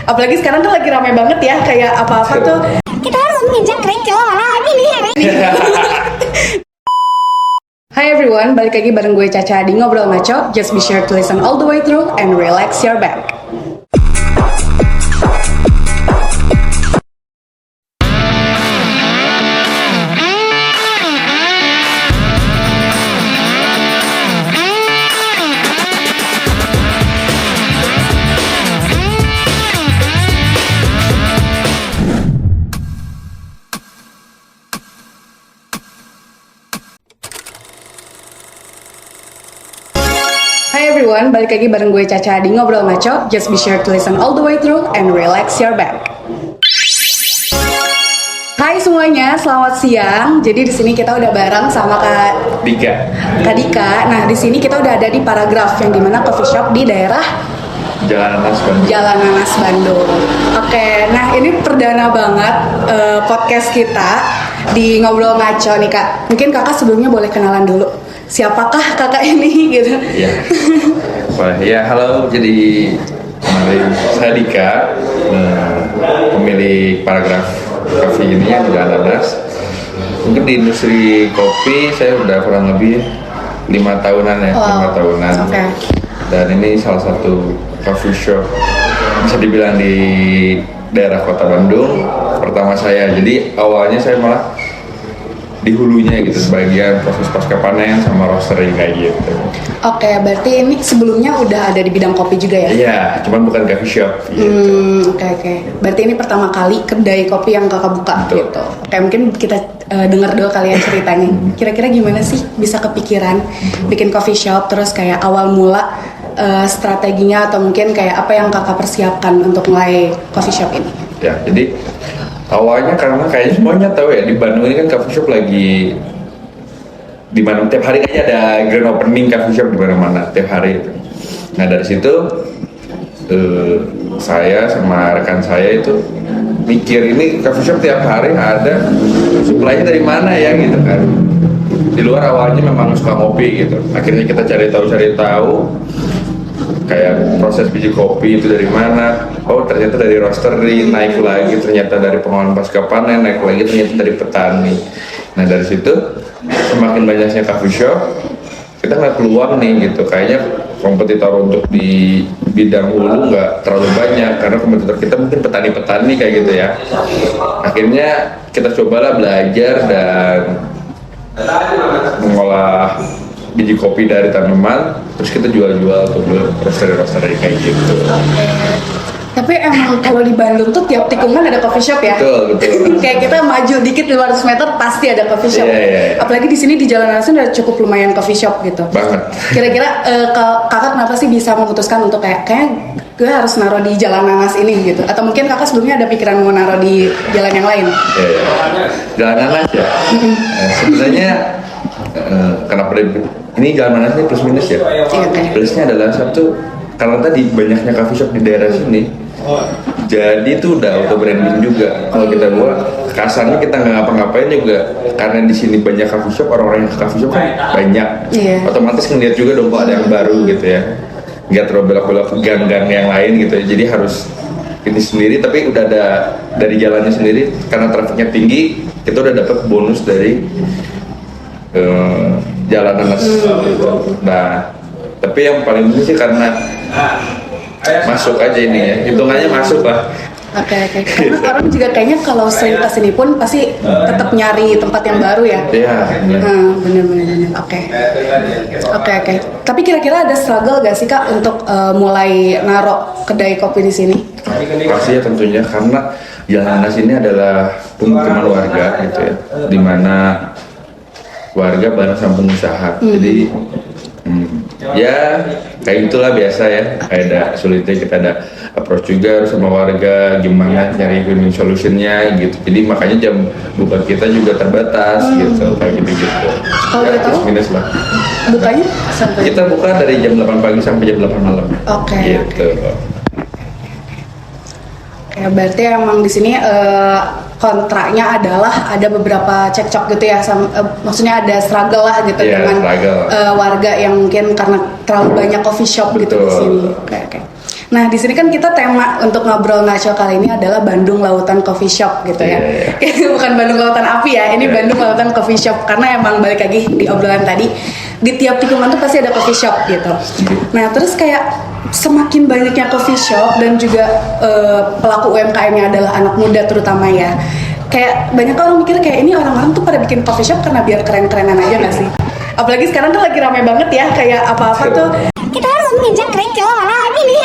Apalagi sekarang tuh lagi ramai banget ya, kayak apa-apa tuh. Kita harus menginjak kerikil lagi nih. Hi everyone, balik lagi bareng gue Caca di Ngobrol Maco. Just be sure to listen all the way through and relax your back. Hi everyone, balik lagi bareng gue Caca di Ngobrol Maco. Just be sure to listen all the way through and relax your back. Hai semuanya, selamat siang. Jadi di sini kita udah bareng sama Kak Dika. Nah, di sini kita udah ada di Paragraf yang dimana coffee shop di daerah Jalan Nanas Bandung. Oke, nah ini perdana banget podcast kita di Ngobrol Maco nih Kak. Mungkin Kakak sebelumnya boleh kenalan dulu. Siapakah kakak ini gitu? Iya. Ya, halo. Jadi saya Dika, pemilik Paragraf Coffee ini yang di Jalan Nanas. Mungkin di industri kopi saya udah kurang lebih 5 tahunan ya, 5 tahunan. Okay. Dan ini salah satu coffee shop bisa dibilang di daerah Kota Bandung pertama saya. Jadi awalnya saya malah di hulunya gitu, sebagian proses pasca panen sama roastery kayak gitu. Oke, berarti ini sebelumnya udah ada di bidang kopi juga ya? Iya, cuman bukan coffee shop gitu. Oke. Berarti ini pertama kali kedai kopi yang kakak buka. Betul. Gitu. Oke, mungkin kita dengar dulu kalian ceritanya. Kira-kira gimana sih bisa kepikiran bikin coffee shop, terus kayak awal mula strateginya atau mungkin kayak apa yang kakak persiapkan untuk mulai coffee shop ini? Ya, jadi awalnya karena kayaknya semuanya tahu ya, di Bandung ini kan coffee shop lagi di mana tiap hari kayaknya ada grand opening coffee shop di mana-mana tiap hari itu. Nah dari situ saya sama rekan saya itu mikir ini coffee shop tiap hari ada supply-nya dari mana ya gitu kan. Di luar awalnya memang suka ngopi gitu. Akhirnya kita cari tahu kayak proses biji kopi itu dari mana. Oh ternyata dari roastery, naik lagi ternyata dari pengolahan pasca panen, naik lagi ternyata dari petani. Nah dari situ semakin banyaknya coffee shop, kita nggak peluang nih gitu. Kayaknya kompetitor untuk di bidang hulu nggak terlalu banyak karena kompetitor kita mungkin petani-petani kayak gitu ya. Akhirnya kita cobalah belajar dan mengolah biji kopi dari tanaman, terus kita jual-jual tuh ke roastery kayak gitu. Tapi emang kalau di Bandung tuh tiap tikungan ada coffee shop ya? Betul. Kayak kita maju dikit 500 meter pasti ada coffee shop. Iya. Apalagi di sini di Jalan Nanas udah cukup lumayan coffee shop gitu. Banget. Kira-kira kakak kenapa sih bisa memutuskan untuk kayak gue harus naruh di Jalan Nanas ini gitu? Atau mungkin kakak sebelumnya ada pikiran mau naruh di jalan yang lain? Iya. Jalan Nanas ya. Sebenarnya kenapa ini Jalan Nanas ini plus minus ya? Iya. Plusnya adalah satu, karena tadi banyaknya coffee shop di daerah sini. Jadi itu udah auto branding juga. Kalau kita buat kasarnya kita nggak ngapa-ngapain juga, karena di sini banyak coffee shop, orang-orang yang ke coffee shop kan banyak. Iya. Otomatis ngeliat juga dong kok ada yang baru gitu ya. Nggak terlalu belok-belok ke gang-gang yang lain gitu ya. Jadi harus ini sendiri, tapi udah ada dari jalannya sendiri, karena trafiknya tinggi, kita udah dapat bonus dari Jalan Nanas. Nah, tapi yang paling penting sih karena masuk aja ini ya, hitungannya masuk lah. Oke. Karena orang juga kayaknya kalau sering kesini pun pasti tetap nyari tempat yang baru ya. Iya. Bener. Oke. Tapi kira-kira ada struggle gak sih Kak untuk mulai naruh kedai kopi di sini? Pasti ya tentunya, karena Jalan Nanas ini adalah pemukiman warga gitu ya, dimana warga bareng sama pengusaha. Jadi ya kayak itulah biasa ya, kayak ada sulitnya kita ada approach juga harus sama warga gimana nyari win-win solutionnya gitu. Jadi makanya jam buka kita juga terbatas gitu, kayak gitu. Kalau Ya, boleh tahu? plus minus lah. Bukanya sampai Kita buka dari jam 8 pagi sampai jam 8 malam. Oke. Gitu. Oke, berarti emang di sini kontranya adalah ada beberapa cekcok gitu ya, maksudnya ada struggle lah gitu dengan warga yang mungkin karena terlalu banyak coffee shop gitu di sini. Oke. Nah di sini kan kita tema untuk ngobrol ngaco kali ini adalah Bandung Lautan Coffee Shop gitu ya. Bukan Bandung Lautan Api ya, ini Bandung Lautan Coffee Shop karena emang balik lagi di obrolan tadi, di tiap tikungan tuh pasti ada coffee shop gitu. Nah terus kayak semakin banyaknya coffee shop dan juga pelaku UMKM-nya adalah anak muda terutama ya. Kayak banyak orang mikir kayak ini orang-orang tuh pada bikin coffee shop karena biar keren-kerenan aja nggak sih? Apalagi sekarang tuh lagi rame banget ya, kayak apa-apa tuh. Kita harus menginjak kerikil mana lagi nih?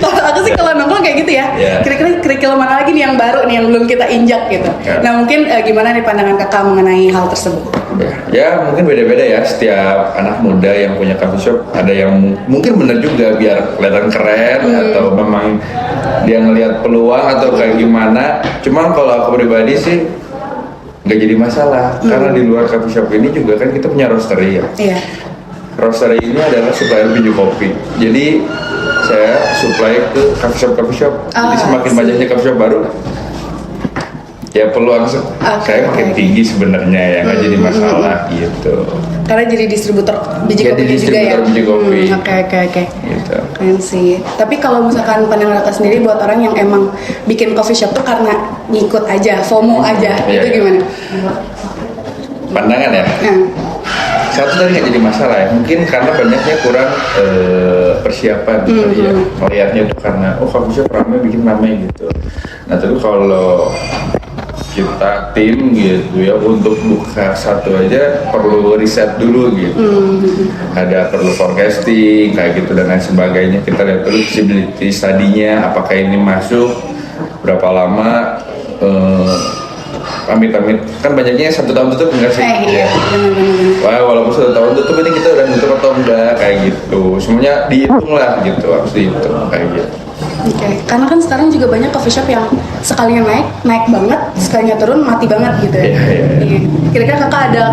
Kalau aku sih kalau nongkrong kayak gitu ya, kira-kira kerikil mana lagi nih yang baru nih yang belum kita injak gitu. Nah mungkin gimana nih pandangan kakak mengenai hal tersebut? Ya mungkin beda-beda ya, setiap anak muda yang punya coffee shop ada yang mungkin bener juga biar kelihatan keren atau memang dia ngelihat peluang atau kayak gimana. Cuman kalau aku pribadi sih nggak jadi masalah karena di luar coffee shop ini juga kan kita punya roastery ya. Iya. Roastery ini adalah supplier biji kopi. Jadi saya supply ke coffee shop. Jadi semakin banyaknya coffee shop baru, ya peluang saya makin tinggi sebenarnya ya, nggak jadi masalah gitu. Karena jadi distributor biji kopi juga ya. Biji kopi. Oke. Gitu. Keren sih. Tapi kalau misalkan pandangan kakak sendiri buat orang yang emang bikin coffee shop tuh karena ngikut aja, FOMO aja, itu gimana? Pandangan ya. Satu tadi nggak jadi masalah ya, mungkin karena banyaknya kurang persiapan kali ya, melihatnya itu karena coffee shop ramai bikin ramai gitu. Nah tapi kalau kita tim gitu ya untuk buka satu aja perlu riset dulu gitu, ada perlu forecasting kayak gitu dan lain sebagainya. Kita lihat dulu visibility study-nya, apakah ini masuk, berapa lama, amit-amit kan banyaknya 1 tahun tutup enggak sih? Iya. Wah, walaupun 1 tahun tutup ini kita udah nutup atau enggak kayak gitu. Semuanya dihitung lah gitu, harus dihitung kayak gitu. Oke, karena kan sekarang juga banyak coffee shop yang sekalinya naik banget, sekalinya turun mati banget gitu ya. Iya. Kira-kira kakak ada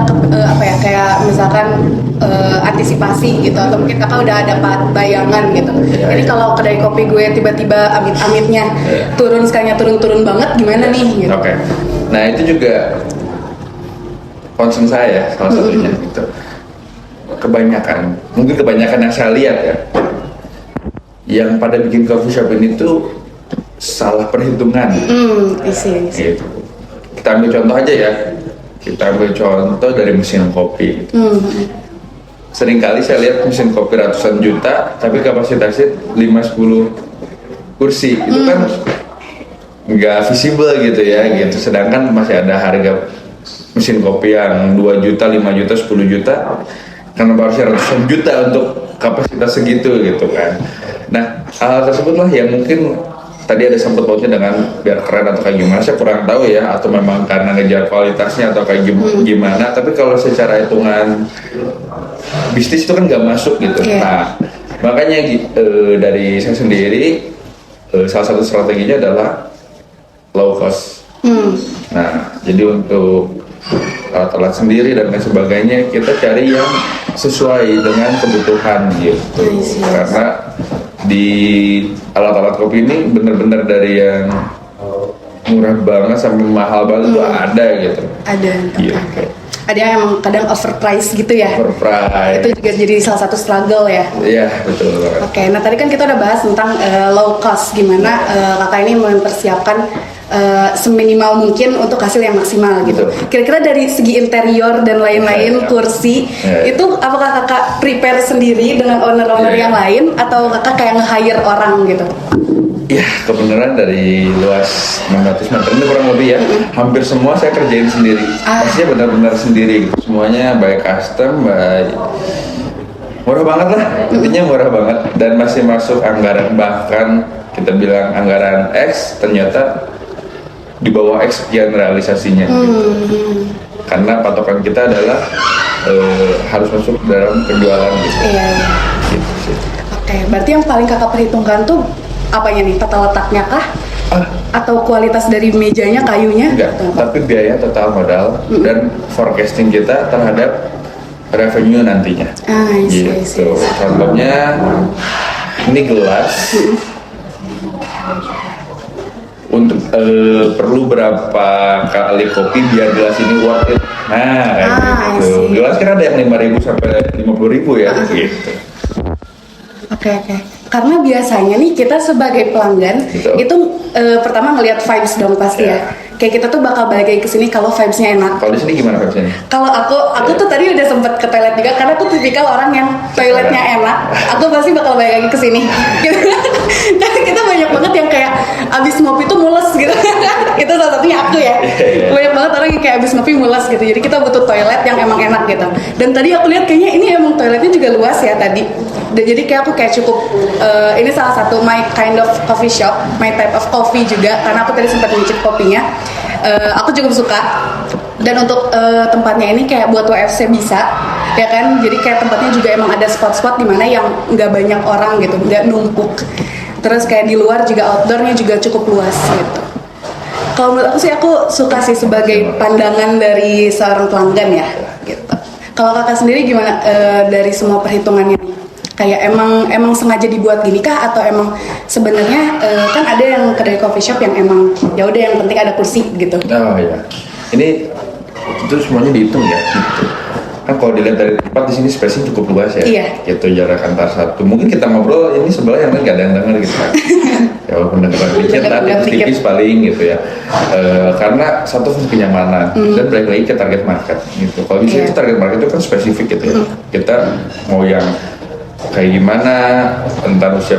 kayak misalkan antisipasi gitu atau mungkin kakak udah ada bayangan gitu. Jadi kalau kedai kopi gue tiba-tiba amit-amitnya turun sekalinya turun banget gimana nih? Gitu. Oke. Nah itu juga concern saya salah satunya gitu. Mungkin kebanyakan yang saya lihat ya, yang pada bikin coffee shop ini tuh salah perhitungan. Gitu. Kita ambil contoh aja ya. Kita ambil contoh dari mesin kopi. Gitu. Seringkali saya lihat mesin kopi ratusan juta, tapi kapasitasnya 5-10 kursi. Itu kan nggak visible gitu ya, gitu. Sedangkan masih ada harga mesin kopi yang 2 juta, 5 juta, 10 juta, karena harusnya ratusan juta untuk kapasitas segitu gitu kan. Nah hal tersebut lah yang mungkin tadi ada sangkut pautnya dengan biar keren atau kayak gimana, saya kurang tahu ya, atau memang karena ngejar kualitasnya atau kayak gimana. Tapi kalau secara hitungan bisnis itu kan nggak masuk gitu. Nah makanya dari saya sendiri salah satu strateginya adalah low cost. Nah jadi untuk alat-alat sendiri dan lain sebagainya kita cari yang sesuai dengan kebutuhan gitu. Karena di alat-alat kopi ini bener-bener dari yang murah banget sampai mahal banget tuh ada gitu. Ada. Gitu. Ada yang emang kadang overprice gitu ya. Overprice. Itu juga jadi salah satu struggle ya. Iya betul banget. Oke, nah tadi kan kita udah bahas tentang low cost, gimana kakak ini mempersiapkan seminimal mungkin untuk hasil yang maksimal gitu. Kira-kira dari segi interior dan lain-lain, kursi, itu apakah kakak prepare sendiri dengan owner-owner yang lain atau kakak kayak nge-hire orang gitu? Ya, kebenaran dari luas 600 meter ini kurang lebih ya, hampir semua saya kerjain sendiri. Maksudnya benar-benar sendiri gitu. Semuanya baik custom, baik murah banget lah, intinya murah banget dan masih masuk anggaran, bahkan kita bilang anggaran X ternyata di bawah X sekian realisasinya gitu. Karena patokan kita adalah harus masuk dalam penjualan gitu. Iya. Gitu sih. Oke, berarti yang paling kakak perhitungkan tuh apanya nih? Tata letaknya kah? Atau kualitas dari mejanya, kayunya? Enggak, tapi biaya total modal dan forecasting kita terhadap revenue nantinya. Gitu. Contohnya ini gelas. untuk perlu berapa kali kopi biar gelas ini worth it. Nah, kayak gitu. Gelas kan ada yang 5.000 sampai 50.000 ya, gitu. Oke. Karena biasanya nih kita sebagai pelanggan Betul. itu pertama ngelihat vibes dong pasti ya. Kayak kita tuh bakal balik lagi ke sini kalau vibes-nya enak. Kalau di sini gimana vibes-nya? Kalau aku tuh tadi udah sempet ke toilet juga karena aku tipikal orang yang toiletnya enak. Aku pasti bakal balik lagi ke sini. Dan kita banyak banget yang kayak abis ngopi tuh mules gitu. Itu salah satunya aku ya. Banyak banget orang yang kayak abis ngopi mules gitu. Jadi kita butuh toilet yang emang enak gitu. Dan tadi aku lihat kayaknya ini emang toiletnya juga luas ya tadi. Dan jadi kayak aku kayak cukup ini salah satu my kind of coffee shop, my type of coffee juga karena aku tadi sempat nyicip kopinya. Aku cukup suka. Dan untuk tempatnya ini kayak buat WFC bisa, ya kan? Jadi kayak tempatnya juga emang ada spot-spot di mana yang nggak banyak orang gitu, nggak numpuk. Terus kayak di luar juga outdoornya juga cukup luas gitu. Kalau menurut aku sih aku suka sih sebagai pandangan dari seorang pelanggan ya, gitu. Kalau kakak sendiri gimana dari semua perhitungannya? Kayak emang sengaja dibuat gini kah atau emang sebenarnya kan ada yang kedai coffee shop yang emang ya udah yang penting ada kursi gitu. Oh ya, ini itu semuanya dihitung ya. Gitu. Kan kalau dilihat dari tempat di sini space-nya cukup luas ya. Iya. Gitu jarak antar satu. Mungkin kita ngobrol ini sebelah yang lain nggak ada yang dengar gitu kan. Ya walaupun dengar dikit lah, tipis paling gitu ya. Karena satu kenyamanan dan balik lagi ke target market gitu. Kalau di sini target market itu kan spesifik gitu ya. Kita mau yang kayak gimana, entar usia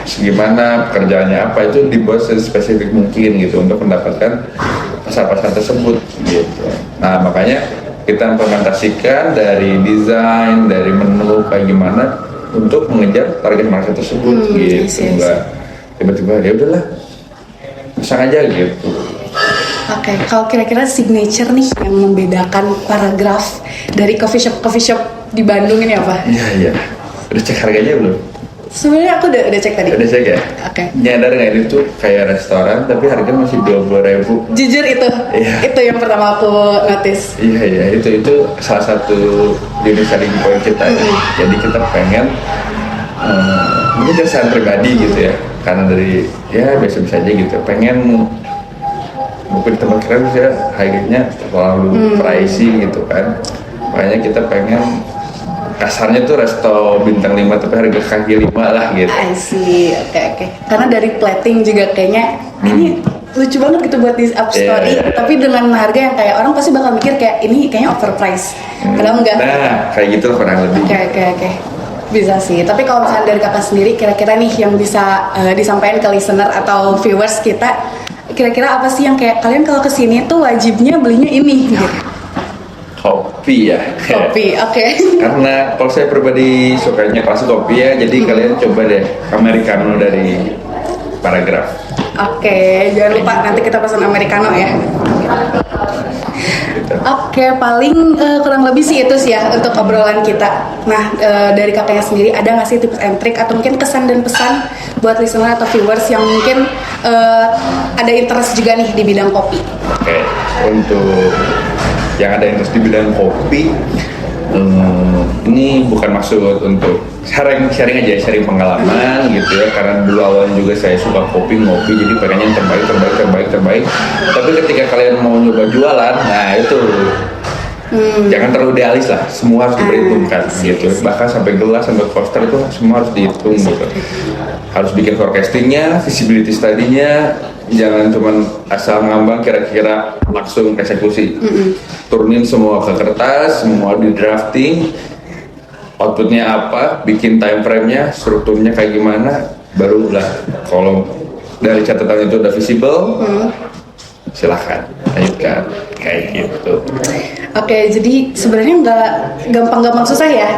segimana, pekerjaannya apa itu dibuat spesifik mungkin gitu untuk mendapatkan pasar-pasar tersebut gitu. Nah makanya kita implementasikan dari desain, dari menu kayak gimana untuk mengejar target market tersebut gitu. Enggak tiba-tiba ya udahlah pasang aja gitu. Oke, kalau kira-kira signature nih yang membedakan Paragraph dari coffee shop di Bandung ini apa? Iya. Udah cek harganya belum? Sebenarnya aku udah cek tadi. Udah cek ya? Oke. Nyadar nggak ini tuh kayak restoran tapi harganya masih 20.000. Jujur itu, Iya. itu yang pertama aku notice. Iya itu salah satu unique selling point kita ya. Jadi kita pengen mungkin kesan pribadi gitu ya, karena dari ya biasa-biasa aja gitu. Pengen mungkin di tempat keren ya harganya terlalu pricey gitu kan. Makanya kita pengen kasarnya tuh resto bintang 5 tapi harga kaki 5 lah gitu. I see, oke. Karena dari plating juga kayaknya ini lucu banget gitu buat di up story, tapi dengan harga yang kayak orang pasti bakal mikir kayak ini kayaknya overpriced. Padahal enggak. Nah, kayak gitu kurang lebih. Oke. Bisa sih. Tapi kalau misalnya dari kakak sendiri, kira-kira nih yang bisa disampaikan ke listener atau viewers kita, kira-kira apa sih yang kayak kalian kalau kesini tuh wajibnya belinya ini gitu? Kopi ya. Kopi, oke. Karena kalau saya pribadi sukanya kelas kopi ya, jadi kalian coba deh americano dari Paragraph. Oke, jangan lupa nanti kita pesan americano ya. Gitu. Oke, paling kurang lebih sih itu sih ya untuk obrolan kita. Nah, dari kakaknya sendiri ada nggak sih tips and trick atau mungkin kesan dan pesan buat listener atau viewers yang mungkin ada interest juga nih di bidang kopi? Oke, untuk yang ada interest di bidang kopi, ini bukan maksud untuk sharing aja, sharing pengalaman gitu ya, karena dulu awalnya juga saya suka kopi, ngopi, jadi pengennya yang terbaik. Tapi ketika kalian mau nyoba jualan, nah itu jangan terlalu idealis lah, semua harus diperhitungkan gitu. Bahkan sampai gelas, sampai coaster itu semua harus dihitung gitu. Harus bikin forecastingnya, visibility study-nya, jangan cuman asal ngambang kira-kira langsung eksekusi. Turunin semua ke kertas, semua di drafting, outputnya apa, bikin time frame-nya, strukturnya kayak gimana, barulah kalau dari catatan itu udah visible, silahkan lanjutkan kayak gitu. Oke, jadi sebenarnya nggak gampang susah ya.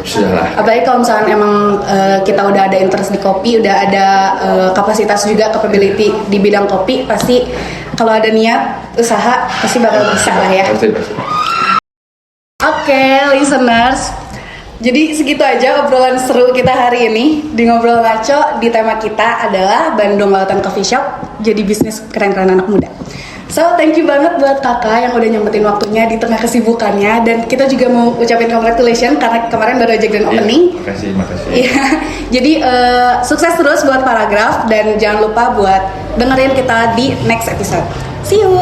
Sudah lah. Apalagi kalau misalnya emang kita udah ada interest di kopi, udah ada kapasitas juga, capability di bidang kopi, pasti kalau ada niat usaha pasti bakal bisa lah ya. Pasti. Oke, listeners. Jadi segitu aja obrolan seru kita hari ini di Ngobrol Ngaco. Di tema kita adalah Bandung Lautan Coffee Shop, jadi bisnis keren-keren anak muda. So thank you banget buat kakak yang udah nyempetin waktunya di tengah kesibukannya, dan kita juga mau ucapin congratulations karena kemarin baru aja grand opening. Makasih. Iya, jadi sukses terus buat Paragraph dan jangan lupa buat dengerin kita di next episode. See you.